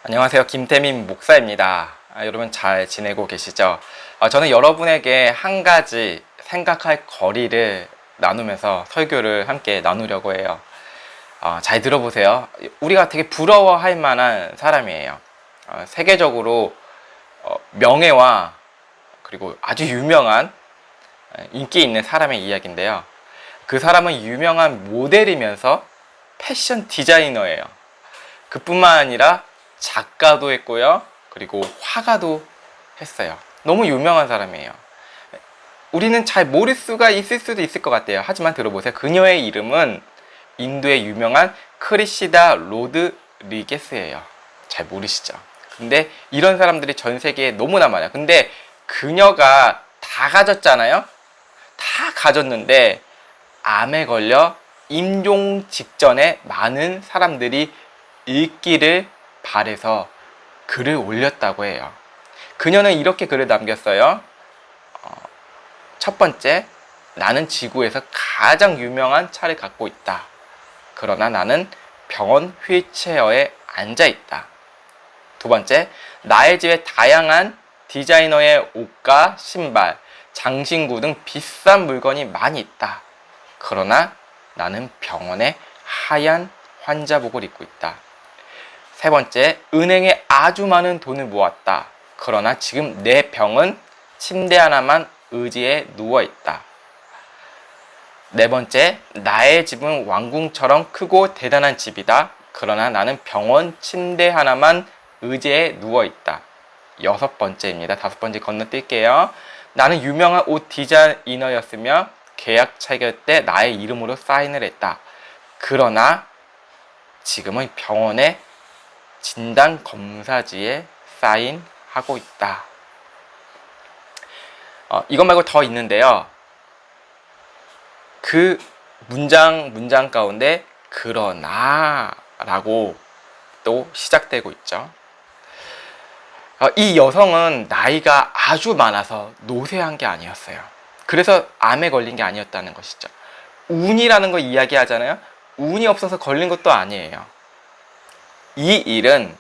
안녕하세요. 김태민 목사입니다. 여러분 잘 지내고 계시죠? 저는 여러분에게 한 가지 생각할 거리를 나누면서 설교를 함께 나누려고 해요. 잘 들어보세요. 우리가 되게 부러워할 만한 사람이에요. 세계적으로 명예와 그리고 아주 유명한 인기 있는 사람의 이야기인데요. 그 사람은 유명한 모델이면서 패션 디자이너예요. 그뿐만 아니라 작가도 했고요. 그리고 화가도 했어요. 너무 유명한 사람이에요. 우리는 잘 모를 수가 있을 수도 있을 것 같아요. 하지만 들어보세요. 그녀의 이름은 인도의 유명한 크리시다 로드리게스예요. 잘 모르시죠? 근데 이런 사람들이 전 세계에 너무나 많아요. 근데 그녀가 다 가졌잖아요. 다 가졌는데 암에 걸려 임종 직전에 많은 사람들이 읽기를 바래서 글을 올렸다고 해요. 그녀는 이렇게 글을 남겼어요. 첫 번째, 나는 지구에서 가장 유명한 차를 갖고 있다. 그러나 나는 병원 휠체어에 앉아 있다. 두 번째, 나의 집에 다양한 디자이너의 옷과 신발, 장신구 등 비싼 물건이 많이 있다. 그러나 나는 병원에 하얀 환자복을 입고 있다. 세 번째, 은행에 아주 많은 돈을 모았다. 그러나 지금 내 병은 침대 하나만 의지에 누워있다. 네 번째, 나의 집은 왕궁처럼 크고 대단한 집이다. 그러나 나는 병원 침대 하나만 의지에 누워있다. 여섯 번째입니다. 다섯 번째 건너뛸게요. 나는 유명한 옷 디자이너였으며 계약 체결 때 나의 이름으로 사인을 했다. 그러나 지금은 병원에 진단 검사지에 사인하고 있다. 이것 말고 더 있는데요. 그 문장 가운데 그러나 라고 또 시작되고 있죠. 이 여성은 나이가 아주 많아서 노쇠한 게 아니었어요. 그래서 암에 걸린 게 아니었다는 것이죠. 운이라는 거 이야기하잖아요. 운이 없어서 걸린 것도 아니에요. 이 일은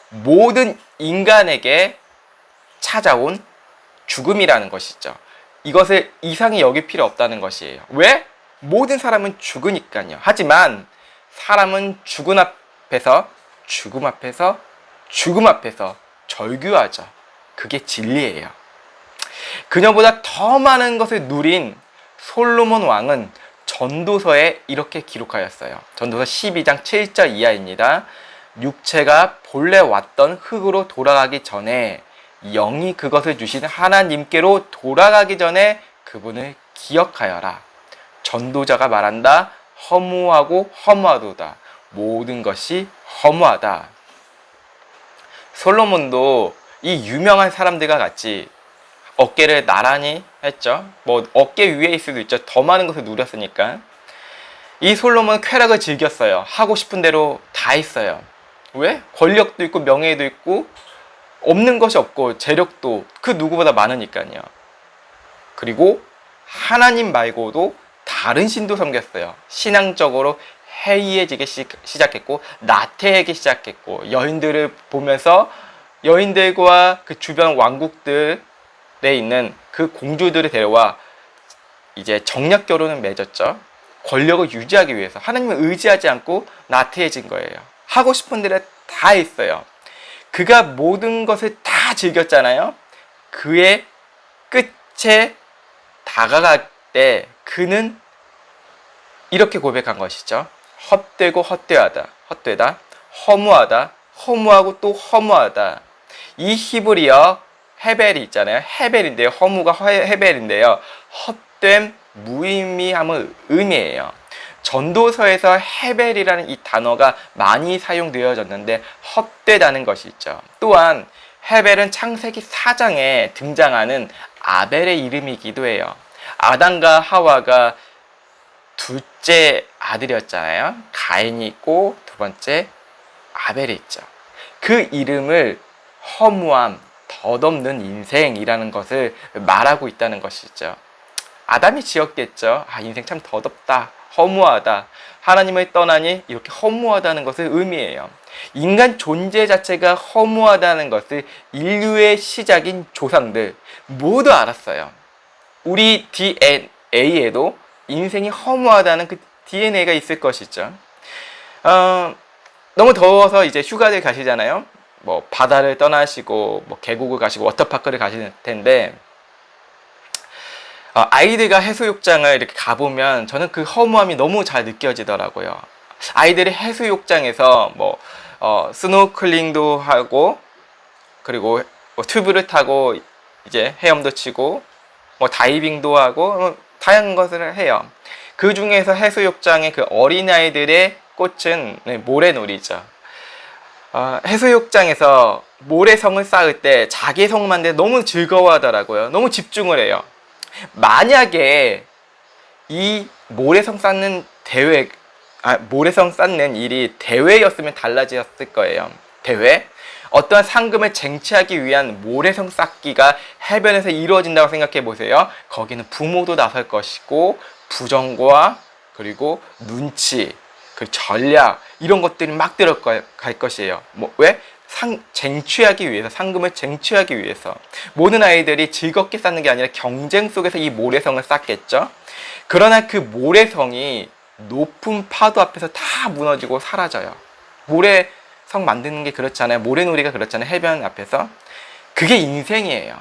모든 인간에게 찾아온 죽음이라는 것이죠. 이것을 이상히 여길 필요 없다는 것이에요. 왜? 모든 사람은 죽으니까요. 하지만 사람은 죽음 앞에서 절규하죠. 그게 진리예요. 그녀보다 더 많은 것을 누린 솔로몬 왕은 전도서에 이렇게 기록하였어요. 전도서 12장 7절 이하입니다. 육체가 본래 왔던 흙으로 돌아가기 전에 영이 그것을 주신 하나님께로 돌아가기 전에 그분을 기억하여라. 전도자가 말한다. 허무하고 허무하도다. 모든 것이 허무하다. 솔로몬도 이 유명한 사람들과 같이 어깨를 나란히 했죠. 어깨 위에 있을 수도 있죠. 더 많은 것을 누렸으니까. 이 솔로몬은 쾌락을 즐겼어요. 하고 싶은 대로 다 했어요. 왜? 권력도 있고 명예도 있고 없는 것이 없고 재력도 그 누구보다 많으니까요. 그리고 하나님 말고도 다른 신도 섬겼어요. 신앙적으로 해이해지기 시작했고 나태해지기 시작했고 여인들을 보면서 여인들과 그 주변 왕국들에 있는 그 공주들을 데려와 이제 정략 결혼을 맺었죠. 권력을 유지하기 위해서 하나님을 의지하지 않고 나태해진 거예요. 하고 싶은 대로 다 했어요. 그가 모든 것을 다 즐겼잖아요. 그의 끝에 다가갈 때 그는 이렇게 고백한 것이죠. 헛되고 헛되다, 허무하다, 허무하고 또 허무하다. 이 히브리어 헤벨이 있잖아요. 헤벨인데요. 허무가 헤벨인데요. 헛됨, 무의미함을 의미해요. 전도서에서 헤벨이라는 이 단어가 많이 사용되어졌는데 헛되다는 것이 있죠. 또한 헤벨은 창세기 4장에 등장하는 아벨의 이름이기도 해요. 아담과 하와가 둘째 아들이었잖아요. 가인이 있고 두 번째 아벨이 있죠. 그 이름을 허무함, 덧없는 인생이라는 것을 말하고 있다는 것이죠. 아담이 지었겠죠. 인생 참 덧없다, 허무하다. 하나님을 떠나니 이렇게 허무하다는 것을 의미해요. 인간 존재 자체가 허무하다는 것을 인류의 시작인 조상들 모두 알았어요. 우리 DNA에도 인생이 허무하다는 그 DNA가 있을 것이죠. 너무 더워서 이제 휴가를 가시잖아요. 뭐 바다를 떠나시고 뭐 계곡을 가시고 워터파크를 가실 텐데 아이들과 해수욕장을 이렇게 가보면 저는 그 허무함이 너무 잘 느껴지더라고요. 아이들이 해수욕장에서 뭐 스노클링도 하고 그리고 뭐 튜브를 타고 이제 헤엄도 치고 뭐 다이빙도 하고 뭐 다양한 것을 해요. 그 중에서 해수욕장의 그 어린아이들의 꽃은 모래놀이죠. 해수욕장에서 모래성을 쌓을 때 자기 성 만들 때 너무 즐거워하더라고요. 너무 집중을 해요. 만약에 이 모래성 쌓는 모래성 쌓는 일이 대회였으면 달라졌을 거예요. 대회? 어떠한 상금을 쟁취하기 위한 모래성 쌓기가 해변에서 이루어진다고 생각해 보세요. 거기는 부모도 나설 것이고 부정과 그리고 눈치, 그 전략 이런 것들이 막 들어갈 것이에요. 왜? 쟁취하기 위해서, 상금을 쟁취하기 위해서. 모든 아이들이 즐겁게 쌓는 게 아니라 경쟁 속에서 이 모래성을 쌓겠죠. 그러나 그 모래성이 높은 파도 앞에서 다 무너지고 사라져요. 모래성 만드는 게 그렇잖아요. 모래놀이가 그렇잖아요. 해변 앞에서. 그게 인생이에요.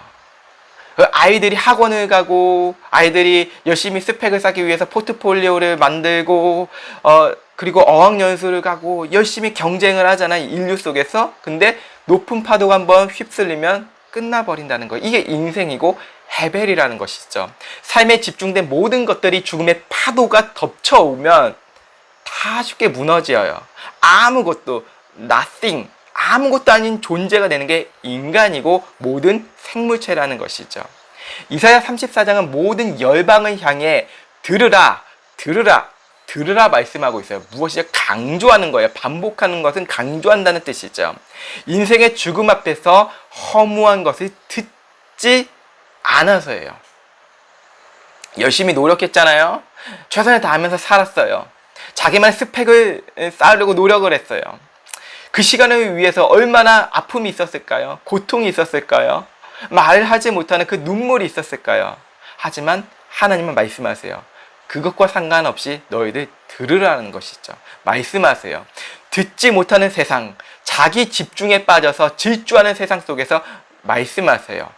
아이들이 학원을 가고 아이들이 열심히 스펙을 쌓기 위해서 포트폴리오를 만들고 그리고 어학연수를 가고 열심히 경쟁을 하잖아요. 인류 속에서. 근데 높은 파도가 한번 휩쓸리면 끝나버린다는 거예요. 이게 인생이고 헤벨이라는 것이죠. 삶에 집중된 모든 것들이 죽음의 파도가 덮쳐오면 다 쉽게 무너져요. 아무것도 nothing, 아무것도 아닌 존재가 되는 게 인간이고 모든 생물체라는 것이죠. 이사야 34장은 모든 열방을 향해 들으라, 들으라, 들으라 말씀하고 있어요. 무엇이죠? 강조하는 거예요. 반복하는 것은 강조한다는 뜻이죠. 인생의 죽음 앞에서 허무한 것을 듣지 않아서예요. 열심히 노력했잖아요. 최선을 다하면서 살았어요. 자기만의 스펙을 쌓으려고 노력을 했어요. 그 시간을 위해서 얼마나 아픔이 있었을까요? 고통이 있었을까요? 말하지 못하는 그 눈물이 있었을까요? 하지만 하나님은 말씀하세요. 그것과 상관없이 너희들 들으라는 것이죠. 말씀하세요. 듣지 못하는 세상, 자기 집중에 빠져서 질주하는 세상 속에서 말씀하세요.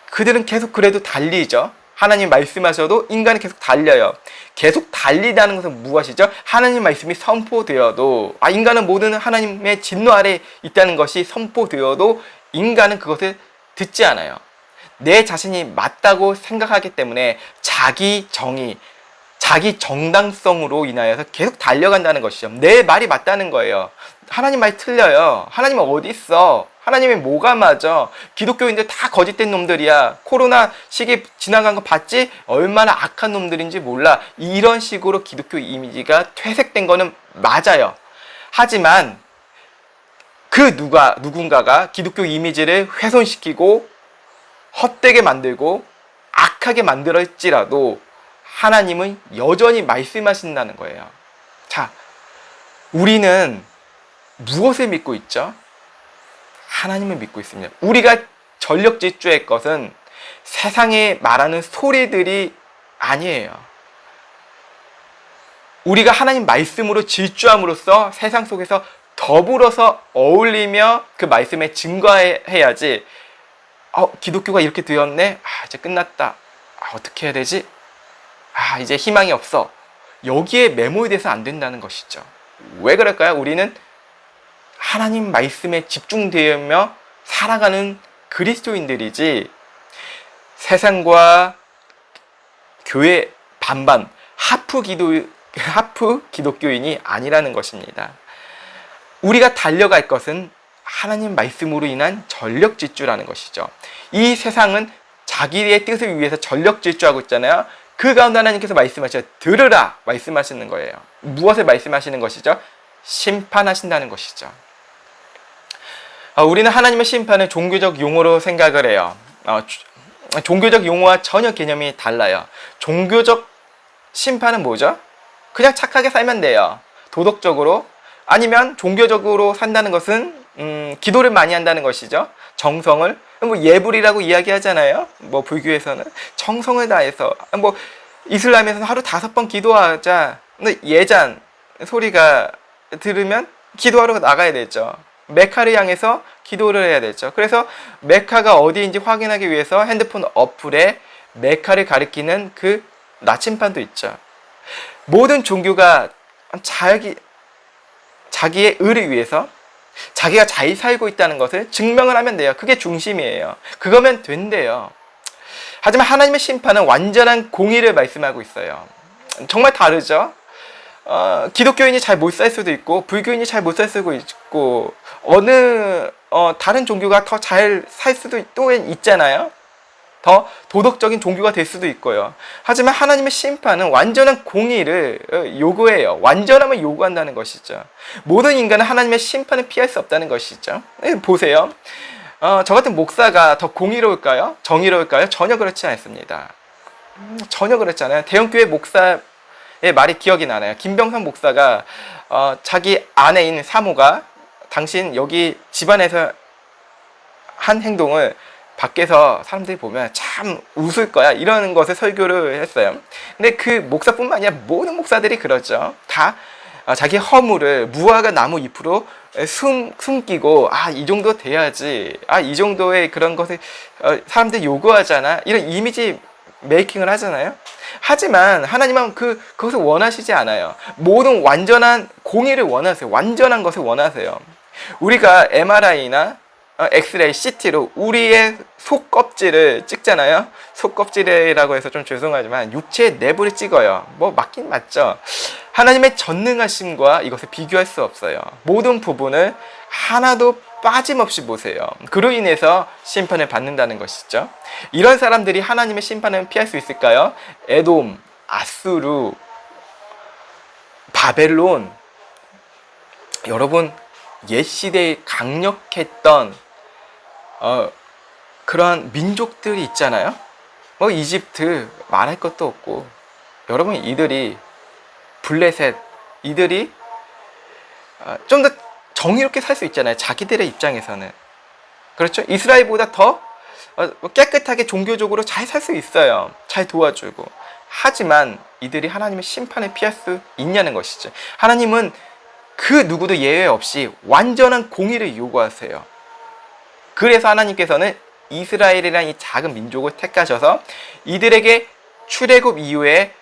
그들은 계속 그래도 달리죠. 하나님 말씀하셔도 인간은 계속 달려요. 계속 달리다는 것은 무엇이죠? 하나님 말씀이 선포되어도 인간은 모든 하나님의 진노 아래 있다는 것이 선포되어도 인간은 그것을 듣지 않아요. 내 자신이 맞다고 생각하기 때문에 자기 정의, 자기 정당성으로 인하여서 계속 달려간다는 것이죠. 내 말이 맞다는 거예요. 하나님 말이 틀려요. 하나님은 어디 있어? 하나님이 뭐가 맞아? 기독교인들 다 거짓된 놈들이야. 코로나 시기 지나간 거 봤지? 얼마나 악한 놈들인지 몰라. 이런 식으로 기독교 이미지가 퇴색된 거는 맞아요. 하지만 그 누군가가 기독교 이미지를 훼손시키고 헛되게 만들고 악하게 만들었지라도 하나님은 여전히 말씀하신다는 거예요. 자, 우리는 무엇을 믿고 있죠? 하나님을 믿고 있습니다. 우리가 전력 질주할 것은 세상에 말하는 소리들이 아니에요. 우리가 하나님 말씀으로 질주함으로써 세상 속에서 더불어서 어울리며 그 말씀에 증거해야지. 기독교가 이렇게 되었네. 이제 끝났다. 어떻게 해야 되지? 이제 희망이 없어. 여기에 매몰돼서 안 된다는 것이죠. 왜 그럴까요? 우리는 하나님 말씀에 집중되며 살아가는 그리스도인들이지 세상과 교회 반반 하프 기독교인이 아니라는 것입니다. 우리가 달려갈 것은 하나님 말씀으로 인한 전력 질주라는 것이죠. 이 세상은 자기의 뜻을 위해서 전력 질주하고 있잖아요. 그 가운데 하나님께서 말씀하셔 들으라 말씀하시는 거예요. 무엇을 말씀하시는 것이죠? 심판하신다는 것이죠. 우리는 하나님의 심판을 종교적 용어로 생각을 해요. 종교적 용어와 전혀 개념이 달라요. 종교적 심판은 뭐죠? 그냥 착하게 살면 돼요. 도덕적으로. 아니면 종교적으로 산다는 것은 기도를 많이 한다는 것이죠. 정성을. 뭐 예불이라고 이야기하잖아요. 뭐 불교에서는 정성을 다해서, 뭐 이슬람에서는 하루 5번 기도하자. 근데 예잔 소리가 들으면 기도하러 나가야 되죠. 메카를 향해서 기도를 해야 되죠. 그래서 메카가 어디인지 확인하기 위해서 핸드폰 어플에 메카를 가리키는 그 나침판도 있죠. 모든 종교가 자기의 의를 위해서 자기가 잘 살고 있다는 것을 증명을 하면 돼요. 그게 중심이에요. 그거면 된대요. 하지만 하나님의 심판은 완전한 공의를 말씀하고 있어요. 정말 다르죠? 기독교인이 잘 못 살 수도 있고, 불교인이 잘 못 살 수도 있고, 다른 종교가 더 잘 살 수도 또 있잖아요? 더 도덕적인 종교가 될 수도 있고요. 하지만 하나님의 심판은 완전한 공의를 요구해요. 완전함을 요구한다는 것이죠. 모든 인간은 하나님의 심판을 피할 수 없다는 것이죠. 보세요. 저 같은 목사가 더 공의로울까요? 정의로울까요? 전혀 그렇지 않습니다. 전혀 그렇지 않아요. 대형교회 목사의 말이 기억이 나나요? 김병선 목사가 자기 아내인 사모가 당신 여기 집안에서 한 행동을 밖에서 사람들이 보면 참 웃을 거야, 이런 것을 설교를 했어요. 근데 그 목사뿐만 아니라 모든 목사들이 그러죠. 다 자기 허물을 무화과 나무 잎으로 숨기고, 이 정도 돼야지, 이 정도의 그런 것을 사람들이 요구하잖아, 이런 이미지 메이킹을 하잖아요. 하지만 하나님은 그것을 원하시지 않아요. 모든 완전한 공의를 원하세요. 완전한 것을 원하세요. 우리가 MRI나 엑스레이, CT로 우리의 속껍질을 찍잖아요. 속껍질이라고 해서 좀 죄송하지만 육체의 내부를 찍어요. 뭐 맞긴 맞죠. 하나님의 전능하심과 이것을 비교할 수 없어요. 모든 부분을 하나도 빠짐없이 보세요. 그로 인해서 심판을 받는다는 것이죠. 이런 사람들이 하나님의 심판을 피할 수 있을까요? 에돔, 아수르, 바벨론, 여러분 옛 시대에 강력했던 그러한 민족들이 있잖아요. 뭐 이집트 말할 것도 없고, 여러분 이들이 블레셋, 이들이 좀 더 정의롭게 살 수 있잖아요. 자기들의 입장에서는. 그렇죠? 이스라엘보다 더 깨끗하게 종교적으로 잘 살 수 있어요. 잘 도와주고. 하지만 이들이 하나님의 심판을 피할 수 있냐는 것이죠. 하나님은 그 누구도 예외 없이 완전한 공의를 요구하세요. 그래서 하나님께서는 이스라엘이라는 이 작은 민족을 택하셔서 이들에게 출애굽 이후에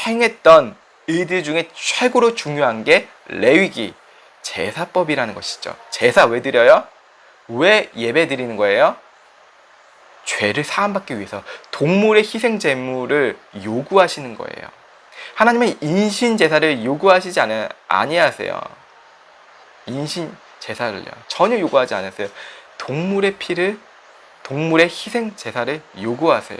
행했던 일들 중에 최고로 중요한 게 레위기, 제사법이라는 것이죠. 제사 왜 드려요? 왜 예배 드리는 거예요? 죄를 사함받기 위해서 동물의 희생 제물을 요구하시는 거예요. 하나님은 인신 제사를 요구하시지 아니하세요. 인신 제사를요. 전혀 요구하지 않으세요. 동물의 피를, 동물의 희생 제사를 요구하세요.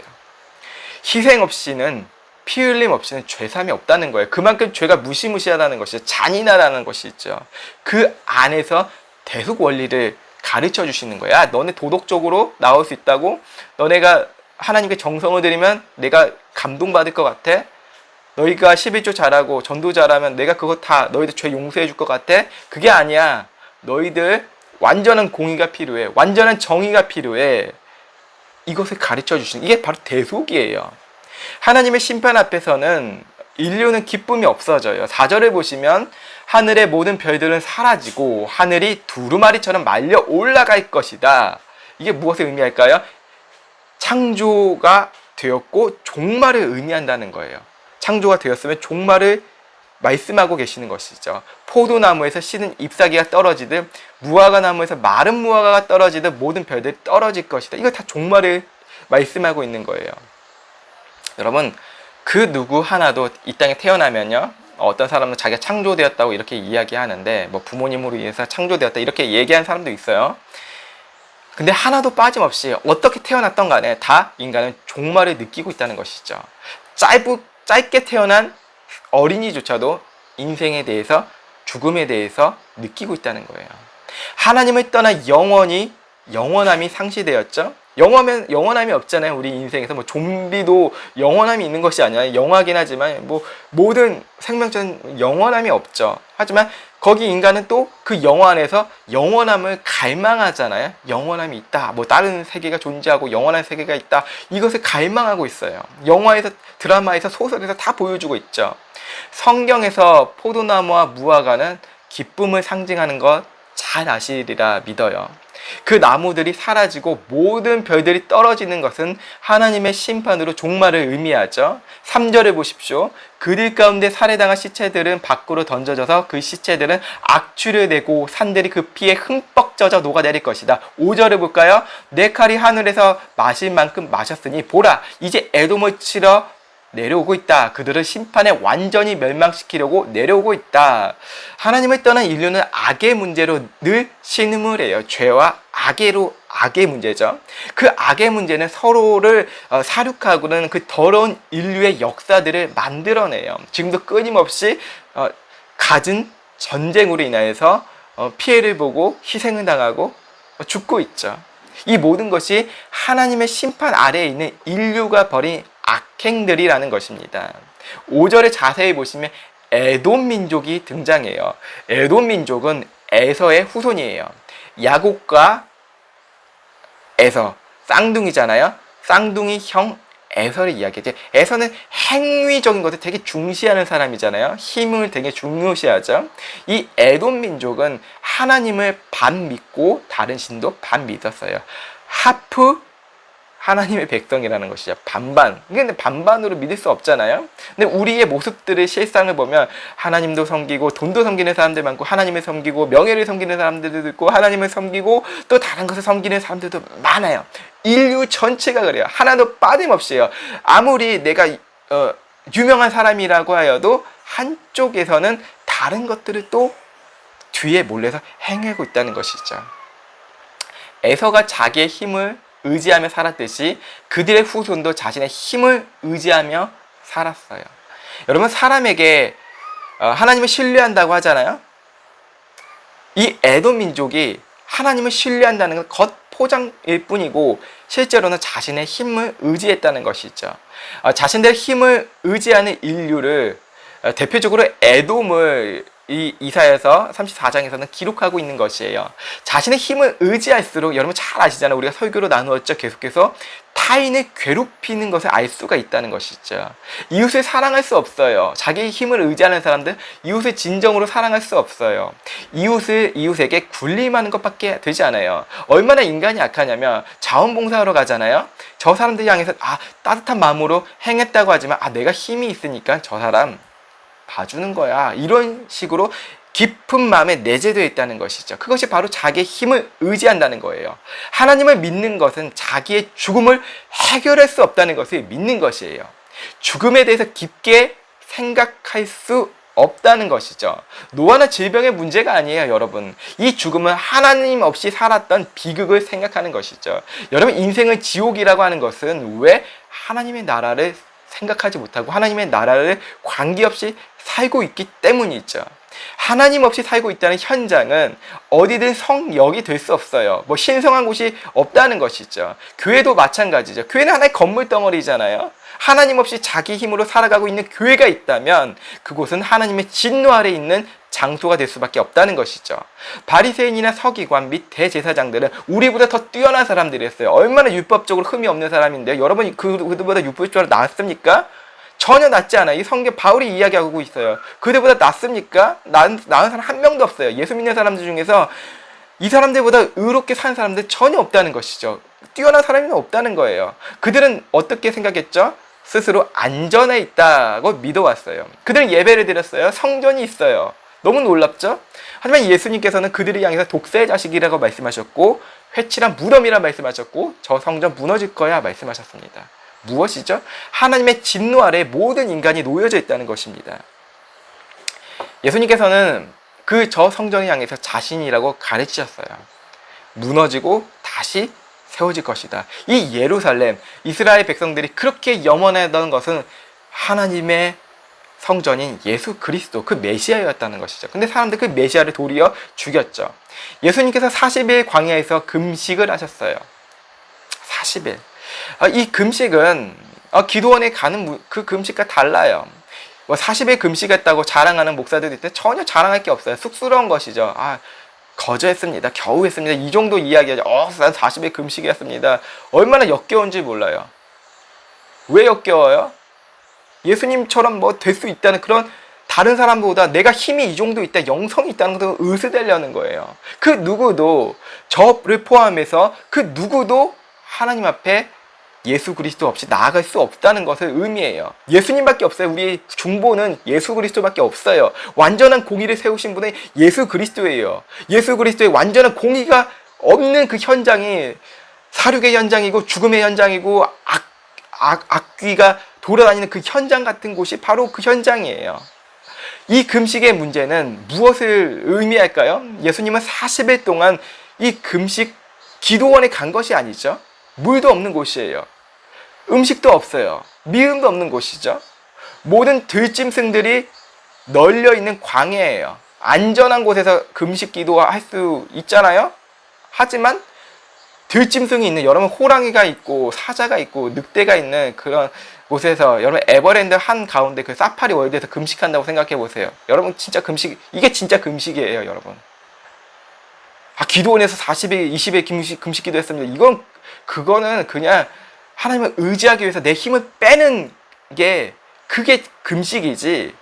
희생 없이는, 피 흘림 없이는 죄삼이 없다는 거예요. 그만큼 죄가 무시무시하다는 것이죠. 잔인하다는 것이 있죠. 그 안에서 대속 원리를 가르쳐 주시는 거야. 너네 도덕적으로 나올 수 있다고? 너네가 하나님께 정성을 들이면 내가 감동받을 것 같아? 너희가 11조 잘하고 전도 잘하면 내가 그거 다 너희들 죄 용서해 줄 것 같아? 그게 아니야. 너희들 완전한 공의가 필요해. 완전한 정의가 필요해. 이것을 가르쳐 주시는, 이게 바로 대속이에요. 하나님의 심판 앞에서는 인류는 기쁨이 없어져요. 4절을 보시면 하늘의 모든 별들은 사라지고 하늘이 두루마리처럼 말려 올라갈 것이다. 이게 무엇을 의미할까요? 창조가 되었고 종말을 의미한다는 거예요. 창조가 되었으면 종말을 말씀하고 계시는 것이죠. 포도나무에서 씨는 잎사귀가 떨어지듯 무화과 나무에서 마른 무화과가 떨어지듯 모든 별들이 떨어질 것이다. 이거 다 종말을 말씀하고 있는 거예요. 여러분, 그 누구 하나도 이 땅에 태어나면요, 어떤 사람은 자기가 창조되었다고 이렇게 이야기하는데, 뭐 부모님으로 인해서 창조되었다 이렇게 얘기하는 사람도 있어요. 근데 하나도 빠짐없이 어떻게 태어났던 간에 다 인간은 종말을 느끼고 있다는 것이죠. 짧게 태어난 어린이조차도 인생에 대해서, 죽음에 대해서 느끼고 있다는 거예요. 하나님을 떠나 영원함이 상실되었죠. 영원함이 없잖아요. 우리 인생에서 뭐 좀비도 영원함이 있는 것이 아니라 영하긴 하지만 뭐 모든 생명체는 영원함이 없죠. 하지만 거기 인간은 또 그 영화 안에서 영원함을 갈망하잖아요. 영원함이 있다. 뭐 다른 세계가 존재하고 영원한 세계가 있다. 이것을 갈망하고 있어요. 영화에서, 드라마에서, 소설에서 다 보여주고 있죠. 성경에서 포도나무와 무화과는 기쁨을 상징하는 것 잘 아시리라 믿어요. 그 나무들이 사라지고 모든 별들이 떨어지는 것은 하나님의 심판으로 종말을 의미하죠. 3절을 보십시오. 그들 가운데 살해당한 시체들은 밖으로 던져져서 그 시체들은 악취를 내고 산들이 그 피에 흠뻑 젖어 녹아내릴 것이다. 5절을 볼까요? 내 칼이 하늘에서 마실 만큼 마셨으니 보라, 이제 에돔을 치러 내려오고 있다. 그들을 심판에 완전히 멸망시키려고 내려오고 있다. 하나님을 떠난 인류는 악의 문제로 늘 신음을 해요. 죄와 악의 문제죠. 그 악의 문제는 서로를 사륙하고는 그 더러운 인류의 역사들을 만들어내요. 지금도 끊임없이 갖은 전쟁으로 인하여서 피해를 보고 희생을 당하고 죽고 있죠. 이 모든 것이 하나님의 심판 아래에 있는 인류가 벌인 악행들이라는 것입니다. 5절에 자세히 보시면 에돔 민족이 등장해요. 에돔 민족은 에서의 후손이에요. 야곱과 에서, 쌍둥이잖아요. 쌍둥이 형 에서를 이야기해요. 에서는 행위적인 것을 되게 중시하는 사람이잖아요. 힘을 되게 중요시하죠. 이 에돔 민족은 하나님을 반 믿고 다른 신도 반 믿었어요. 하프 하나님의 백성이라는 것이죠. 반반. 근데 반반으로 믿을 수 없잖아요. 근데 우리의 모습들의 실상을 보면 하나님도 섬기고 돈도 섬기는 사람들 많고 하나님을 섬기고 명예를 섬기는 사람들도 있고 하나님을 섬기고 또 다른 것을 섬기는 사람들도 많아요. 인류 전체가 그래요. 하나도 빠짐없이요. 아무리 내가 유명한 사람이라고 하여도 한쪽에서는 다른 것들을 또 뒤에 몰래서 행하고 있다는 것이죠. 에서가 자기의 힘을 의지하며 살았듯이 그들의 후손도 자신의 힘을 의지하며 살았어요. 여러분, 사람에게 하나님을 신뢰한다고 하잖아요. 이 에돔 민족이 하나님을 신뢰한다는 건 겉포장일 뿐이고 실제로는 자신의 힘을 의지했다는 것이죠. 자신들의 힘을 의지하는 인류를 대표적으로 에돔을 이 이사야서 34장에서는 기록하고 있는 것이에요. 자신의 힘을 의지할수록 여러분 잘 아시잖아요. 우리가 설교로 나누었죠. 계속해서 타인을 괴롭히는 것을 알 수가 있다는 것이죠. 이웃을 사랑할 수 없어요. 자기의 힘을 의지하는 사람들 이웃을 진정으로 사랑할 수 없어요. 이웃에게 군림하는 것밖에 되지 않아요. 얼마나 인간이 약하냐면 자원봉사하러 가잖아요. 저 사람들 향해서 따뜻한 마음으로 행했다고 하지만 내가 힘이 있으니까 저 사람 봐주는 거야. 이런 식으로 깊은 마음에 내재되어 있다는 것이죠. 그것이 바로 자기의 힘을 의지한다는 거예요. 하나님을 믿는 것은 자기의 죽음을 해결할 수 없다는 것을 믿는 것이에요. 죽음에 대해서 깊게 생각할 수 없다는 것이죠. 노화나 질병의 문제가 아니에요, 여러분. 이 죽음은 하나님 없이 살았던 비극을 생각하는 것이죠. 여러분, 인생을 지옥이라고 하는 것은 왜 하나님의 나라를 생각하지 못하고 하나님의 나라를 관계없이 살고 있기 때문이죠. 하나님 없이 살고 있다는 현장은 어디든 성역이 될 수 없어요. 뭐 신성한 곳이 없다는 것이죠. 교회도 마찬가지죠. 교회는 하나의 건물 덩어리잖아요. 하나님 없이 자기 힘으로 살아가고 있는 교회가 있다면 그곳은 하나님의 진노 아래 있는 장소가 될 수밖에 없다는 것이죠. 바리새인이나 서기관 및 대제사장들은 우리보다 더 뛰어난 사람들이었어요. 얼마나 율법적으로 흠이 없는 사람인데요. 여러분이 그들보다 율법적으로 낫습니까? 전혀 낫지 않아요. 이 성경 바울이 이야기하고 있어요. 그들보다 낫습니까? 나은 사람 한 명도 없어요. 예수 믿는 사람들 중에서 이 사람들보다 의롭게 산 사람들 전혀 없다는 것이죠. 뛰어난 사람이 없다는 거예요. 그들은 어떻게 생각했죠? 스스로 안전해 있다고 믿어왔어요. 그들은 예배를 드렸어요. 성전이 있어요. 너무 놀랍죠? 하지만 예수님께서는 그들을 향해서 독사의 자식이라고 말씀하셨고 회칠한 무덤이라 말씀하셨고 저 성전 무너질 거야 말씀하셨습니다. 무엇이죠? 하나님의 진노 아래 모든 인간이 놓여져 있다는 것입니다. 예수님께서는 그 저 성전을 향해서 자신이라고 가르치셨어요. 무너지고 다시 세워질 것이다. 이 예루살렘, 이스라엘 백성들이 그렇게 염원하던 것은 하나님의 성전인 예수 그리스도, 그 메시아였다는 것이죠. 근데 사람들 그 메시아를 도리어 죽였죠. 예수님께서 40일 광야에서 금식을 하셨어요. 40일. 이 금식은 기도원에 가는 그 금식과 달라요. 40일 금식했다고 자랑하는 목사들이 있는데 전혀 자랑할 게 없어요. 쑥스러운 것이죠. 거저 했습니다. 겨우 했습니다. 이 정도 이야기하죠. 난 40일 금식이었습니다. 얼마나 역겨운지 몰라요. 왜 역겨워요? 예수님처럼 될 수 있다는 그런 다른 사람보다 내가 힘이 이 정도 있다, 영성이 있다는 것을 의스대려는 거예요. 그 누구도, 저를 포함해서 그 누구도 하나님 앞에 예수 그리스도 없이 나아갈 수 없다는 것을 의미해요. 예수님밖에 없어요. 우리 중보는 예수 그리스도밖에 없어요. 완전한 공의를 세우신 분은 예수 그리스도예요. 예수 그리스도의 완전한 공의가 없는 그 현장이 사륙의 현장이고 죽음의 현장이고 악귀가 돌아다니는 그 현장 같은 곳이 바로 그 현장이에요. 이 금식의 문제는 무엇을 의미할까요? 예수님은 40일 동안 이 금식 기도원에 간 것이 아니죠. 물도 없는 곳이에요. 음식도 없어요. 미음도 없는 곳이죠. 모든 들짐승들이 널려 있는 광야예요. 안전한 곳에서 금식 기도할 수 있잖아요. 하지만 들짐승이 있는, 여러분 호랑이가 있고 사자가 있고 늑대가 있는 그런 곳에서, 여러분 에버랜드 한가운데 그 사파리 월드에서 금식한다고 생각해 보세요. 여러분 진짜 금식, 이게 진짜 금식이에요, 여러분. 기도원에서 40일, 20일 금식 기도했습니다. 그거는 그냥 하나님을 의지하기 위해서 내 힘을 빼는 게, 그게 금식이지.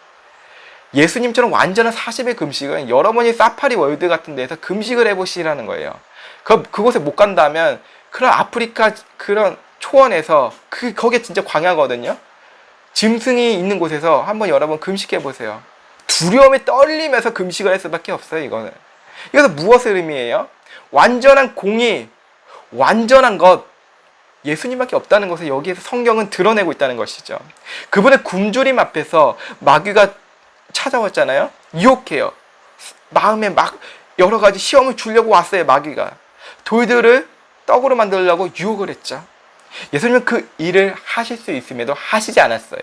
예수님처럼 완전한 40일 금식은 여러분이 사파리 월드 같은 데서 금식을 해보시라는 거예요. 그곳에 못 간다면 그런 아프리카 그런 초원에서 거기에 진짜 광야거든요. 짐승이 있는 곳에서 한번 여러분 금식해 보세요. 두려움에 떨리면서 금식을 할 수밖에 없어요. 이거는. 이것은 무엇을 의미해요? 완전한 공의, 완전한 것, 예수님밖에 없다는 것을 여기에서 성경은 드러내고 있다는 것이죠. 그분의 굶주림 앞에서 마귀가 찾아왔잖아요. 유혹해요. 마음에 막 여러 가지 시험을 주려고 왔어요. 마귀가 돌들을 떡으로 만들려고 유혹을 했죠. 예수님은 그 일을 하실 수 있음에도 하시지 않았어요.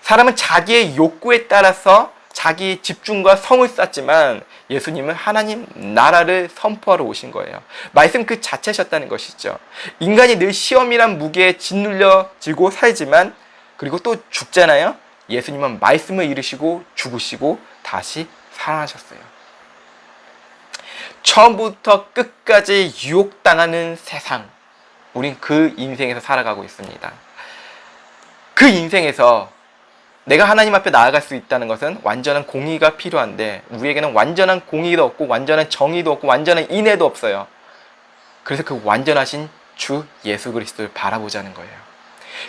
사람은 자기의 욕구에 따라서 자기 집중과 성을 쌓지만 예수님은 하나님 나라를 선포하러 오신 거예요. 말씀 그 자체셨다는 것이죠. 인간이 늘 시험이란 무게에 짓눌려지고 살지만, 그리고 또 죽잖아요. 예수님은 말씀을 이루시고 죽으시고 다시 살아나셨어요. 처음부터 끝까지 유혹당하는 세상, 우린 그 인생에서 살아가고 있습니다. 그 인생에서 내가 하나님 앞에 나아갈 수 있다는 것은 완전한 공의가 필요한데, 우리에게는 완전한 공의도 없고 완전한 정의도 없고 완전한 인애도 없어요. 그래서 그 완전하신 주 예수 그리스도를 바라보자는 거예요.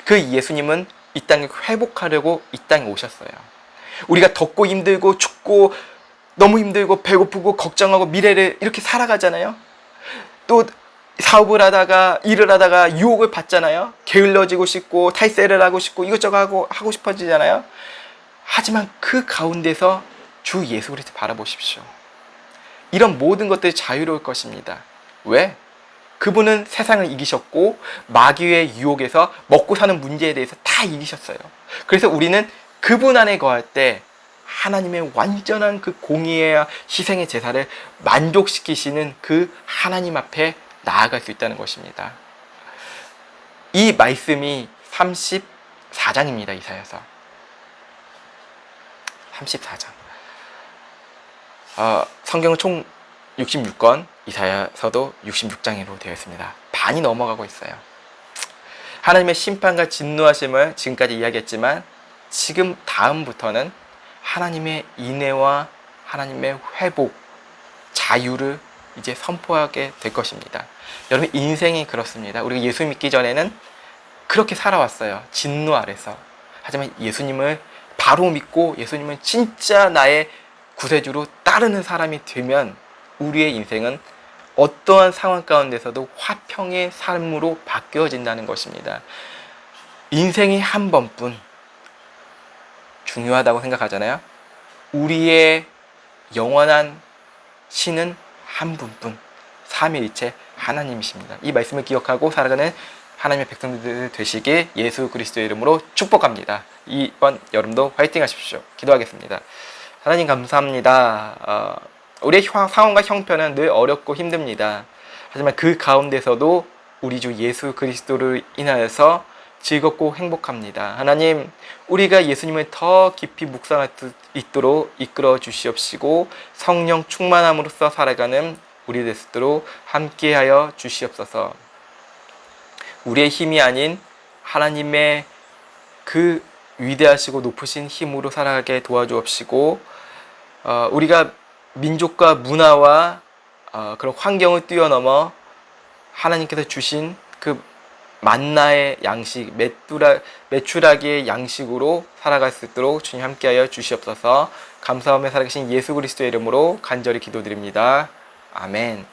그 예수님은 이 땅에 회복하려고 이 땅에 오셨어요. 우리가 덥고 힘들고 춥고 너무 힘들고 배고프고 걱정하고 미래를 이렇게 살아가잖아요. 또 사업을 하다가 일을 하다가 유혹을 받잖아요. 게을러지고 싶고 탈세를 하고 싶고 이것저것 하고 싶어지잖아요. 하지만 그 가운데서 주 예수 그리스도 바라보십시오. 이런 모든 것들이 자유로울 것입니다. 왜? 그분은 세상을 이기셨고 마귀의 유혹에서 먹고 사는 문제에 대해서 다 이기셨어요. 그래서 우리는 그분 안에 거할 때 하나님의 완전한 그 공의의 희생의 제사를 만족시키시는 그 하나님 앞에 나아갈 수 있다는 것입니다. 이 말씀이 34장입니다. 이사야서 34장. 성경은 총 66권, 이사야서도 66장으로 되어 있습니다. 반이 넘어가고 있어요. 하나님의 심판과 진노하심을 지금까지 이야기했지만, 지금 다음부터는 하나님의 인애와 하나님의 회복, 자유를 이제 선포하게 될 것입니다. 여러분, 인생이 그렇습니다. 우리가 예수 믿기 전에는 그렇게 살아왔어요. 진노 아래서. 하지만 예수님을 바로 믿고 예수님을 진짜 나의 구세주로 따르는 사람이 되면 우리의 인생은 어떠한 상황 가운데서도 화평의 삶으로 바뀌어진다는 것입니다. 인생이 한 번뿐 중요하다고 생각하잖아요. 우리의 영원한 신은 한 분뿐, 삼위일체 하나님이십니다. 이 말씀을 기억하고 살아가는 하나님의 백성들 되시길 예수 그리스도의 이름으로 축복합니다. 이번 여름도 화이팅 하십시오. 기도하겠습니다. 하나님 감사합니다. 우리의 상황과 형편은 늘 어렵고 힘듭니다. 하지만 그 가운데서도 우리 주 예수 그리스도를 인하여서 즐겁고 행복합니다. 하나님, 우리가 예수님을 더 깊이 묵상할 수 있도록 이끌어 주시옵시고 성령 충만함으로써 살아가는 우리 될 수 있도록 함께하여 주시옵소서. 우리의 힘이 아닌 하나님의 그 위대하시고 높으신 힘으로 살아가게 도와주옵시고 우리가 민족과 문화와 그런 환경을 뛰어넘어 하나님께서 주신 그 만나의 양식, 메추라기의 양식으로 살아갈 수 있도록 주님 함께하여 주시옵소서. 감사하며 살아계신 예수 그리스도의 이름으로 간절히 기도드립니다. 아멘.